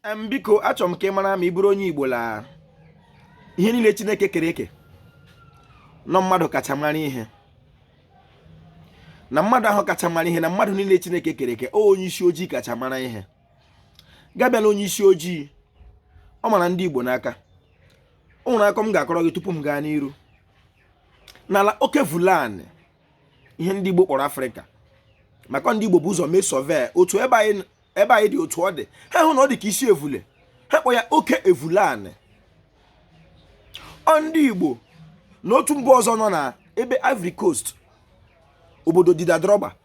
Biko achọrọ m ka ị mara ma ị bụrụ onye Igbo la ihe niile Chineke kere eke nọ mmadụ kacha mara ihe na mmadụ ahụ kacha mara ihe na mmadụ niile Chineke kere eke onye isi ojii kacha mara ihe gabịa na onye isi ojii ọ mara ndị Igbo n'aka o nwere akọ m ga-akọrọ gị tupu m gaa n'iru n'ala oke Fulani ihe ndị Igbo kpọrọ Afrịka maka ndị Igbo bụ ụzọ mee sọve otu ebe anyị dị otu ọ dị ha hụ na ọ dị ka isi evule ha kpọ ya oke Fulani ọ ndị Igbo na otu mba ọzọ nọ na ebe Ivory Coast obodo Didadroba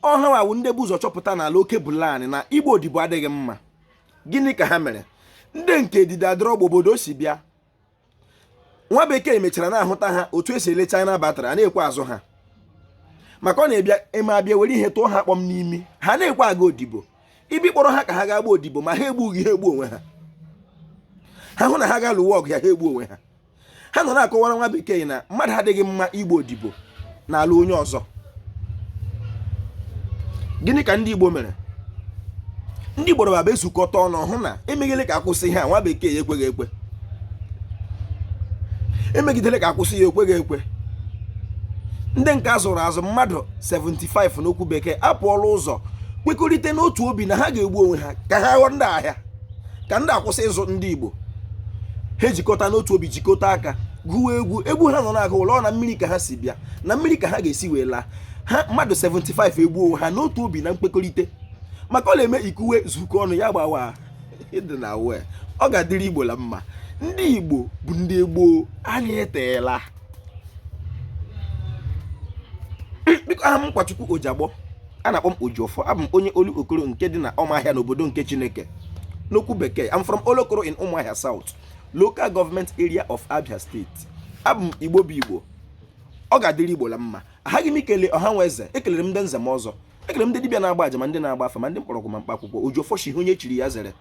ọ ha wawu ndị bụ ụzọ chọpụta n'ala oke Fulani na Igbo odibo adịghị mma. Gịnị ka ha mere? Ndị nke Didadroba obodo si bịa nwa bekee mechara na-ahụta ha otu esi ele China batara na-ekwe azụ ha maka ọ na-ebịa eme abịa were ihe tụọ ha kpọm n'imi ha na-ekwe aga odibo ibi kpọrọ ha ka ha ga-agba odibo ma ha egbughị ha egbu onwe ha ha hụ na ha ga-alụwa ọgụ ya ha egbu onwe ha ha nọ na-akọwara nwa bekee na mmadụ adịghị mma igbo odibo n'ala onye ọzọ. Gịnị ka ndị Igbo mere? Ndị Igbo baba ezukọta ọnụ hụ na emeghele ka akwụsị ha nwa bekee ya ekweghị ekwe emegidele ka akwụsị ya ekweghị ekwe. Ndị nke azụrụ azụ mmadụ 75 n'okwu bekee apụọla ụzọ kwekọrịta n'otu obi na ha ga-egbu onwe ha ka ha ghọọ ndị ahịa ka ndị akwụsị ịzụ ndị Igbo ha ejikọta n'otu obi jikọta aka gụwa egwu ha nọ na-agụ ụlọ na mmiri ka ha si bịa na mmiri ka ha ga-esi wee laa ha mmadụ 75 egbuo onwe ha n'otu obi na mkpekọrịta maka ọ na-eme ikuwe zukọ ọnụ ya gbawa ịdị na wee ọ ga-adịrị Igbo la mma. Ndị Igbo bụ ndị gboo anyị eteela biko aha m Nkwachukwu Ojagbo a na-akpọ m Ojiọfọ abụ m onye Olu Okoro nke dị na Ọmahịa n'obodo nke Chineke n'okwu bekee. I'm from Olokoro in Umuahia South local government area of Abia State. Abụ m Igbo bụ Igbo ọ ga-adịrị Igbo la mma. Aghaghị m ikele ọha nwa eze ekelere m ndị nze m ọzọ ekelere m ndị dibịa na-agba aja ma ndị na-agba afa ma ndị mkpọrọgwụ ma mkpa akwụkwọ. Ojiọfọ shi onye chiri ya zere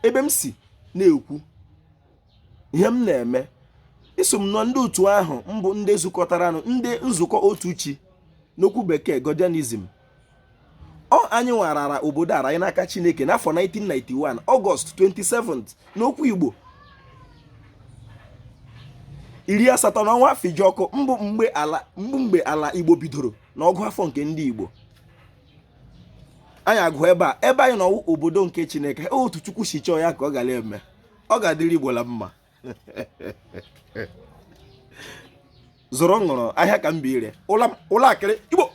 ebe m si na-ekwu ihe m na-eme iso m nọ ndị otu ahụ mbụ ndị zukọtaranụ ndị nzukọ otu chi n'okwu bekee Godianism. Anyị nwarara obodo ara anyị n'aka Chineke n'afọ 1991 Ọgọst 27 n'okwu Igbo 80 n'ọnwa Fijọkụ mbụ mgbe ala Igbo bidoro n'ọgụ afọ nke ndị Igbo. Anyị agụ ebe anyị nọwụ obodo nke Chineke otu Chukwu si chọọ ya ka ọ gara eme ọ ga-adịrị Igbo la mma. Zụrụ ṅụrụ ahịa ka m bire ụlọ akịrị Igbo